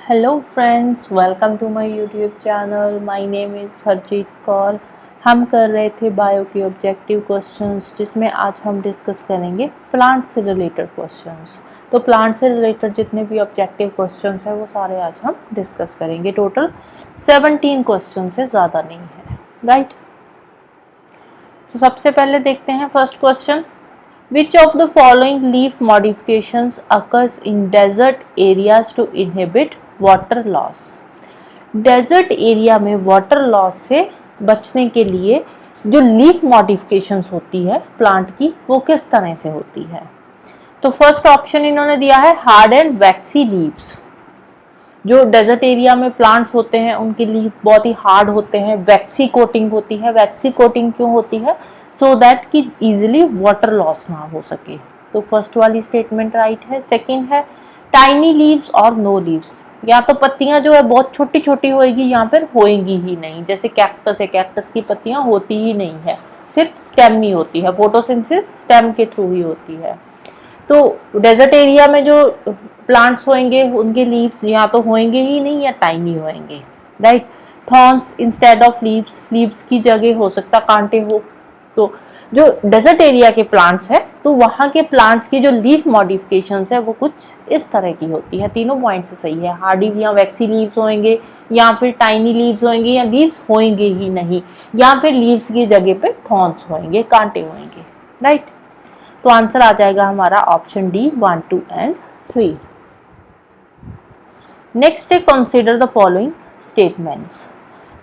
Hello friends, welcome to my YouTube channel. My name is Harjeet Kaur. हम कर रहे थे बायो के ऑब्जेक्टिव क्वेश्चंस, जिसमें आज हम डिस्कस करेंगे प्लांट से रिलेटेड क्वेश्चंस। तो प्लांट से रिलेटेड जितने भी ऑब्जेक्टिव क्वेश्चंस हैं वो सारे आज हम डिस्कस करेंगे। टोटल 17 क्वेश्चन से ज़्यादा नहीं है, राइट। तो सबसे पहले देखते हैं first question. Which of the following leaf modifications occurs in desert areas to inhibit water loss? Desert area में वाटर लॉस से बचने के लिए जो लीफ मॉडिफिकेशंस होती है प्लांट की, वो किस तरह से होती है? तो फर्स्ट ऑप्शन इन्होंने दिया है हार्ड एंड वैक्सी लीव्स। जो डेजर्ट एरिया में प्लांट्स होते हैं उनके लीफ बहुत ही हार्ड होते हैं, वैक्सी कोटिंग होती है। वैक्सी कोटिंग क्यों होती है? सो दैट कि इजीली वाटर लॉस ना हो सके। तो फर्स्ट वाली स्टेटमेंट राइट है। सेकंड है टाइनी लीव्स और नो लीव्स। या तो पत्तियां जो है बहुत छोटी छोटी होएगी या फिर होएंगी ही नहीं। जैसे कैक्टस है, कैक्टस की पत्तियां होती ही नहीं है, सिर्फ स्टेम ही होती है। फोटोसिंथेसिस स्टेम के थ्रू ही होती है। तो डेजर्ट एरिया में जो प्लांट्स होंगे उनके लीव्स या तो होंगे ही नहीं या टाइनी होंगे, right. Thorns instead of leaves, leaves की जगह हो सकता कांटे हो। तो जो डेजर्ट एरिया के प्लांट्स है तो वहाँ के प्लांट्स की जो लीफ मॉडिफिकेशंस है वो कुछ इस तरह की होती है। तीनों पॉइंट से सही है। हार्डी या वैक्सी लीव्स होंगे या फिर टाइनी लीव्स होंगे या लीव्स होंगे ही नहीं या फिर लीव्स की जगह पे थॉर्न्स होंगे, कांटे होंगे, राइट। तो आंसर आ जाएगा हमारा ऑप्शन डी 1, 2 एंड 3। नेक्स्ट है consider the following statements.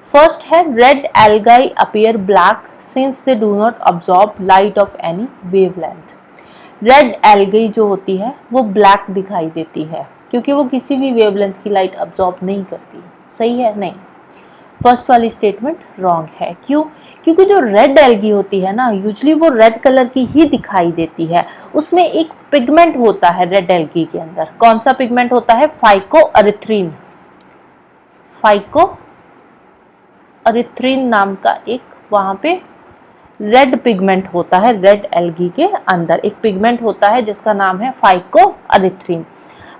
First है red algae appear black since they do not absorb light of any wavelength. Red algae जो होती है वो ब्लैक दिखाई देती है क्योंकि वो किसी भी वेवलेंथ की लाइट अब्सॉर्ब नहीं करती। सही है? नहीं, फर्स्ट वाली स्टेटमेंट रॉन्ग है। क्यों? क्योंकि जो रेड एल्गी होती है ना, यूजली वो रेड कलर की ही दिखाई देती है। उसमें एक पिगमेंट होता है रेड एल्गी के अंदर। कौन सा पिगमेंट होता है? फाइकोअरिथ्रिन। फाइकोअरिथ्रिन नाम का एक वहां पे रेड पिगमेंट होता है। रेड एल्गी के अंदर एक पिगमेंट होता है जिसका नाम है फाइकोअरिथ्रिन।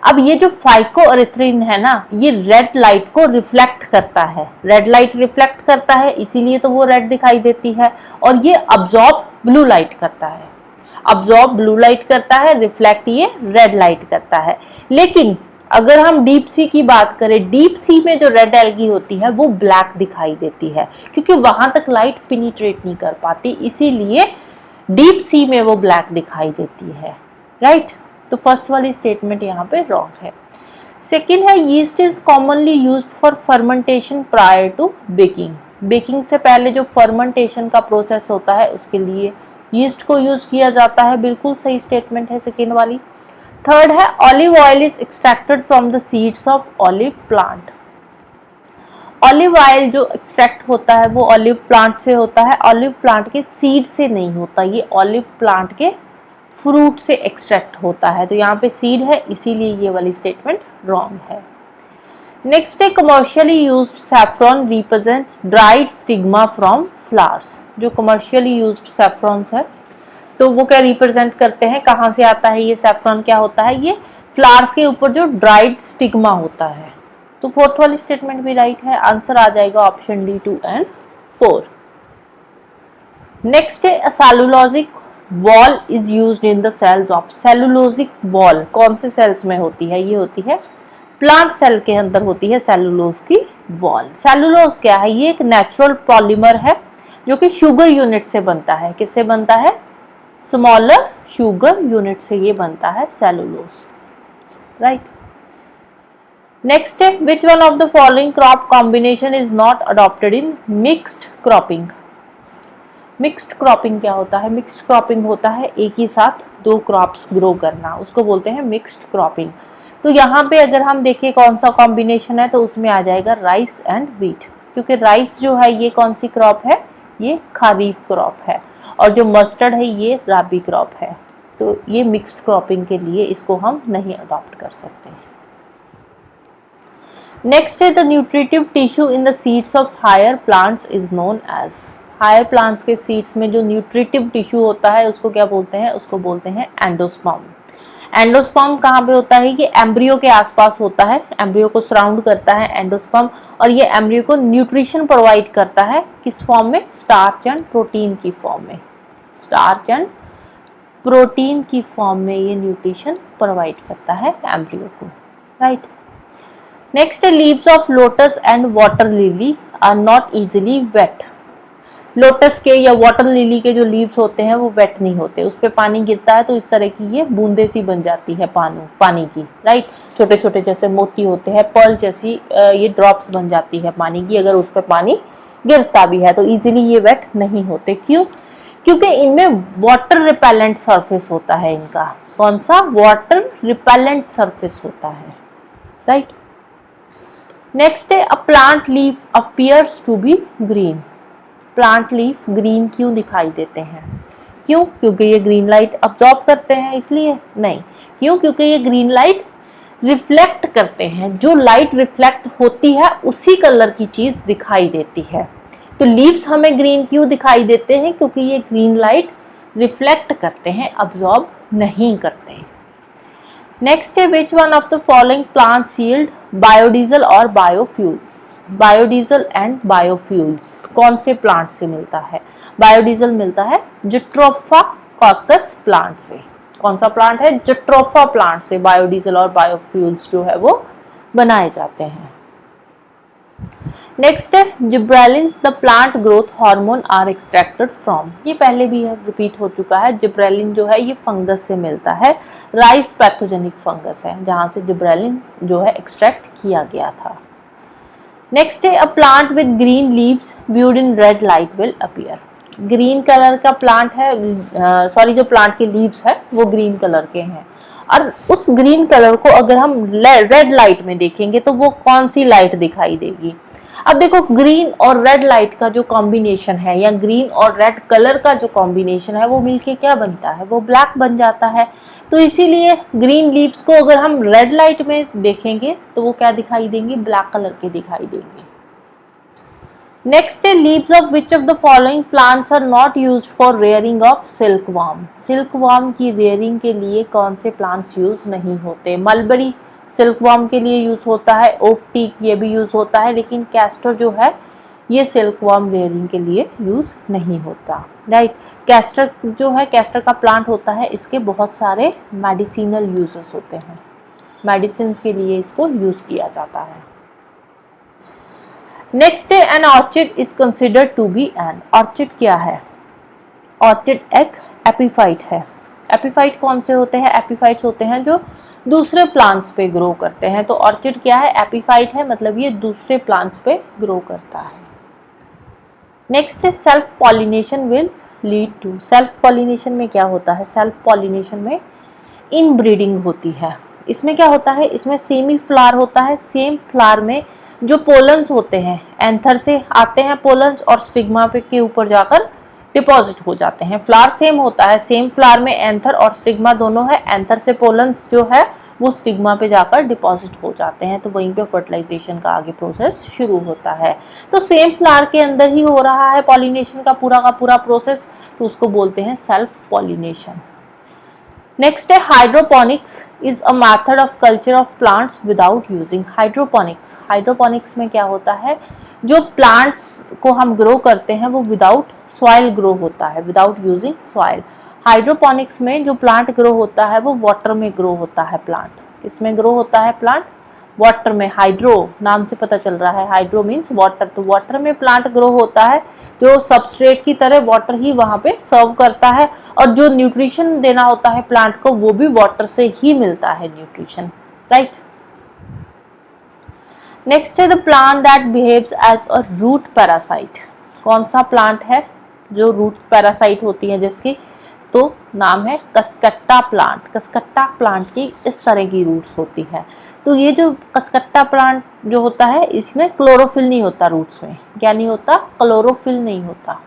अब ये जो फाइकोअरिथ्रिन है ना, ये रेड लाइट को रिफ्लेक्ट करता है। रेड लाइट रिफ्लेक्ट करता है, इसीलिए तो वो रेड दिखाई देती है। और ये अब्सॉर्ब ब्लू लाइट करता है। अब्सॉर्ब ब्लू लाइट करता है, रिफ्लेक्ट ये रेड लाइट करता है। लेकिन अगर हम डीप सी की बात करें, डीप सी में जो रेड एल्गी होती है वो ब्लैक दिखाई देती है क्योंकि वहां तक लाइट पेनिट्रेट नहीं कर पाती, इसीलिए डीप सी में वो ब्लैक दिखाई देती है, राइट। तो फर्स्ट वाली स्टेटमेंट यहाँ पे रॉन्ग है। सेकेंड है yeast is commonly used for fermentation prior to baking. Baking से पहले जो फर्मेंटेशन का प्रोसेस होता है उसके लिए यीस्ट को यूज किया जाता है। बिल्कुल सही स्टेटमेंट है सेकेंड वाली। थर्ड है olive oil is extracted from the seeds of olive plant. Olive oil जो एक्सट्रैक्ट होता है वो ऑलिव प्लांट से होता है, ऑलिव प्लांट के सीड से नहीं होता। ये ऑलिव प्लांट के फ्रूट से एक्सट्रैक्ट होता है। तो यहाँ पे सीड है, इसीलिए ये वाली स्टेटमेंट रॉन्ग है। नेक्स्ट है commercially used saffron represents dried stigma from flowers. जो कमर्शियली यूज्ड सैफ्रॉन्स है तो वो क्या रिप्रेजेंट करते हैं, कहाँ से आता है ये सैफ्रॉन? क्या होता है? ये फ्लावर्स के ऊपर जो ड्राइड स्टिग्मा होता है। तो फोर्थ वाली स्टेटमेंट भी राइट है। आंसर आ जाएगा ऑप्शन डी 2 एंड 4। नेक्स्ट है cellulosic wall is used in the cells of. Cellulosic wall कौन से सेल्स में होती है? ये होती है प्लांट सेल के अंदर होती है सेलुलोज की वॉल। सेलुलोज क्या है? ये एक नेचुरल पॉलीमर है जो कि शुगर यूनिट से बनता है। किससे बनता है? स्मॉलर शुगर यूनिट से ये बनता है सेलुलोज, राइट। नेक्स्ट है which one of the following crop combination is not adopted in mixed cropping. Mixed cropping क्या होता है? मिक्स्ड क्रॉपिंग होता है एक ही साथ दो क्रॉप्स ग्रो करना, उसको बोलते हैं मिक्स्ड क्रॉपिंग। तो यहाँ पे अगर हम देखें कौन सा कॉम्बिनेशन है तो उसमें आ जाएगा राइस एंड व्हीट, क्योंकि राइस जो है ये कौन सी क्रॉप है? ये खरीफ क्रॉप है। और जो मस्टर्ड है ये राबी क्रॉप है। तो ये मिक्स्ड क्रॉपिंग के लिए इसको हम नहीं अडॉप्ट कर सकते। नेक्स्ट है the nutritive tissue in the seeds of higher plants is known as. Higher plants के सीड्स में जो न्यूट्रिटिव टिश्यू होता है उसको क्या बोलते हैं? उसको बोलते हैं एंडोस्पर्म। एंडोस्पर्म कहाँ पे होता है? ये एम्ब्रियो के आसपास होता है, एम्ब्रियो को सराउंड करता है एंडोस्पर्म, और ये एम्ब्रियो को न्यूट्रिशन प्रोवाइड करता है किस फॉर्म में? स्टार्च एंड प्रोटीन की फॉर्म में। स्टार्च एंड प्रोटीन की फॉर्म में ये न्यूट्रिशन प्रोवाइड करता है एम्ब्रियो को, right. Next, leaves of lotus and water lily are not easily wet. Lotus के या वाटर लिली के जो लीव्स होते हैं वो वेट नहीं होते, उस पर पानी गिरता है तो इस तरह की ये बूंदे सी बन जाती है पानी की, राइट। छोटे छोटे जैसे मोती होते हैं, पर्ल जैसी ये ड्रॉप्स बन जाती है पानी की, अगर उस पर पानी गिरता भी है तो इजीली ये वेट नहीं होते। क्यों? क्योंकि इनमें वाटर रिपेलेंट सरफेस होता है इनका। कौन सा? वाटर रिपेलेंट सरफेस होता है, राइट। नेक्स्ट है, a plant leaf appears to be green. Plant leaf green क्यों दिखाई देते हैं? क्यों? क्योंकि ये ग्रीन लाइट अब्जॉर्ब करते हैं इसलिए? नहीं। क्यों? क्योंकि ये ग्रीन लाइट रिफ्लेक्ट करते हैं, जो लाइट रिफ्लेक्ट होती है उसी कलर की चीज दिखाई देती है। तो लीव्स हमें ग्रीन क्यों दिखाई देते हैं? क्योंकि ये ग्रीन लाइट रिफ्लेक्ट करते हैं, अब्जॉर्ब नहीं करते। नेक्स्ट है, which one of the following plants yield biodiesel और बायोफ्यूल्स। बायोडीजल एंड बायोफ्यूल्स कौन से प्लांट से मिलता है? बायोडीजल मिलता है जिट्रोफा कॉकस प्लांट से। कौन सा प्लांट है? जिट्रोफा प्लांट से बायोडीजल और बायोफ्यूल्स जो है वो बनाए जाते हैं। नेक्स्ट है, gibberellins the plant growth hormone are extracted from. ये पहले भी रिपीट हो चुका है। जिब्रेलिन जो है ये फंगस से मिलता है, राइस पैथोजेनिक फंगस है जहां से जिब्रेलिन जो है एक्सट्रैक्ट किया गया था। नेक्स्ट है, a plant with green leaves viewed in red light will appear. Green colour का प्लांट है, जो प्लांट के लीव्स है वो ग्रीन कलर के हैं, और उस ग्रीन कलर को अगर हम रेड लाइट में देखेंगे तो वो कौन सी लाइट दिखाई देगी? अब देखो, ग्रीन और रेड लाइट का जो कॉम्बिनेशन है या ग्रीन और रेड कलर का जो कॉम्बिनेशन है वो मिलके क्या बनता है? वो ब्लैक बन जाता है। तो इसीलिए ग्रीन लीव्स को अगर हम रेड लाइट में देखेंगे तो वो क्या दिखाई देंगे? ब्लैक कलर के दिखाई देंगे। नेक्स्ट है, leaves of which of the following plants are not used for rearing of silkworm. Silkworm की रेयरिंग के लिए कौन से प्लांट्स यूज नहीं होते? मलबरी सिल्कवर्म के लिए यूज होता है, ओक टीक ये भी यूज होता है, लेकिन कैस्टर जो है ये सिल्कवर्म रेयरिंग के लिए यूज नहीं होता, राइट। कैस्टर जो है, कैस्टर का प्लांट होता है, इसके बहुत सारे मेडिसिनल यूजेस होते हैं, मेडिसिन के लिए इसको यूज किया जाता है। नेक्स्ट है, an orchid is considered to be an. Orchid क्या है? ऑर्चिड एक एपीफाइट है। एपीफाइट कौन से होते हैं? एपीफाइट्स होते हैं जो दूसरे प्लांट्स पे ग्रो करते हैं। तो ऑर्चिड क्या है? एपीफाइट है, मतलब ये दूसरे प्लांट्स पे ग्रो करता है। नेक्स्ट है, self pollination will lead to. Self pollination में क्या होता है? सेल्फ पॉलिनेशन में इनब्रीडिंग होती है। इसमें क्या होता है? इसमें सेमी फ्लावर होता है। सेम फ्लावर में जो पोलन्स होते हैं, एंथर से आते हैं पोलन्स और स्टिग्मा पे के ऊपर जाकर डिपॉजिट हो जाते हैं। फ्लावर सेम होता है, सेम फ्लावर में एंथर और स्टिग्मा दोनों है। एंथर से पोलन्स जो है वो स्टिग्मा पे जाकर डिपॉजिट हो जाते हैं, तो वहीं पे फर्टिलाइजेशन का आगे प्रोसेस शुरू होता है। तो सेम फ्लावर के अंदर ही हो रहा है पॉलिनेशन का पूरा प्रोसेस, तो उसको बोलते हैं सेल्फ पॉलिनेशन। नेक्स्ट है, hydroponics is a method of culture of plants without using. Hydroponics, hydroponics में क्या होता है? जो प्लांट्स को हम ग्रो करते हैं वो विदाउट सॉइल ग्रो होता है, विदाउट यूजिंग सॉइल। हाइड्रोपोनिक्स में जो प्लांट ग्रो होता है वो वाटर में ग्रो होता है। प्लांट किसमें ग्रो होता है? प्लांट वाटर में। हाइड्रो नाम से पता चल रहा है, हाइड्रो मीन्स वाटर, तो वाटर में प्लांट ग्रो होता है, जो सबस्ट्रेट की तरह वाटर ही वहां पे सर्व करता है, और जो न्यूट्रिशन देना होता है प्लांट को वो भी वाटर से ही मिलता है न्यूट्रिशन, राइट। नेक्स्ट है, the plant that behaves as a root parasite. कौन सा प्लांट है जो रूट पैरासाइट होती है जिसकी? तो नाम है कसकट्टा प्लांट। कसकट्टा प्लांट की इस तरह की रूट्स होती है। तो ये जो कसकट्टा प्लांट जो होता है इसमें क्लोरोफिल नहीं होता रूट्स में। क्या नहीं होता? क्लोरोफिल नहीं होता।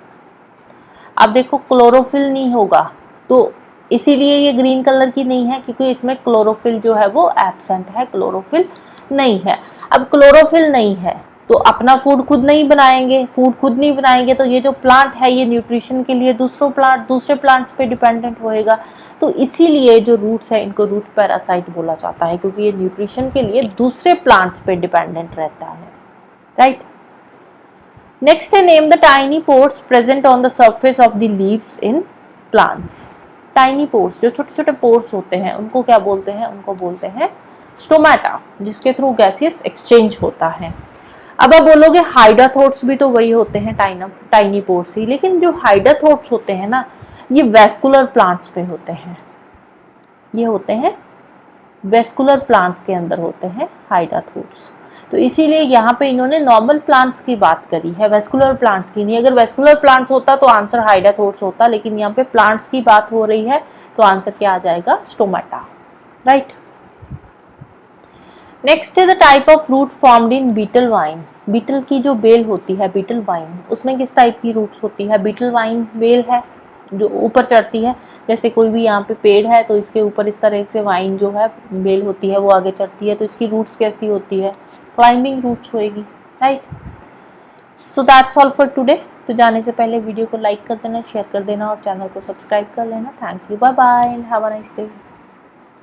अब देखो, क्लोरोफिल नहीं होगा तो इसीलिए ये ग्रीन कलर की नहीं है, क्योंकि इसमें क्लोरोफिल जो है वो एब्सेंट है, क्लोरोफिल नहीं है। अब क्लोरोफिल नहीं है तो अपना फूड खुद नहीं बनाएंगे, फूड खुद नहीं बनाएंगे तो ये जो प्लांट है ये न्यूट्रिशन के लिए दूसरे प्लांट्स पे डिपेंडेंट होएगा। तो इसीलिए जो रूट्स है इनको रूट पैरासाइट बोला जाता है, क्योंकि ये न्यूट्रिशन के लिए दूसरे प्लांट्स पे डिपेंडेंट रहता है, राइट। नेक्स्ट है name the tiny pores present on the surface of the leaves in plants. Tiny pores, जो छोटे छोटे पोर्स होते हैं उनको क्या बोलते हैं, उनको बोलते हैं स्टोमेटा, जिसके थ्रू गैसियस एक्सचेंज होता है। अब आप बोलोगे हाइडाथोट्स भी तो वही होते हैं, टाइनी पोर्स ही, लेकिन जो हाइडाथोट्स होते हैं ना ये वेस्कुलर प्लांट्स पे होते हैं, ये होते हैं वेस्कुलर प्लांट्स के अंदर होते हैं हाइडाथोट्स। तो इसीलिए यहाँ पे इन्होंने नॉर्मल प्लांट्स की बात करी है, वेस्कुलर प्लांट्स की नहीं। अगर वेस्कुलर प्लांट्स होता तो आंसर हाइडाथोट्स होता, लेकिन यहाँ पे प्लांट्स की बात हो रही है तो आंसर क्या आ जाएगा, स्टोमेटा, राइट। नेक्स्ट है the type of root formed in betel vine. Betel की जो बेल होती है, बीटल वाइन, उसमें किस टाइप की रूट्स होती है, बीटल वाइन बेल है जो ऊपर चढ़ती है। जैसे कोई भी यहाँ पे पेड़ है तो इसके ऊपर इस तरह से वाइन जो है बेल होती है वो आगे चढ़ती है, तो इसकी रूट्स कैसी होती है, क्लाइंबिंग रूट्स होएगी, right. So that's all for today. तो जाने से पहले वीडियो को लाइक कर देना, शेयर कर देना और चैनल को सब्सक्राइब कर लेना। Thank you, bye bye and have a nice day.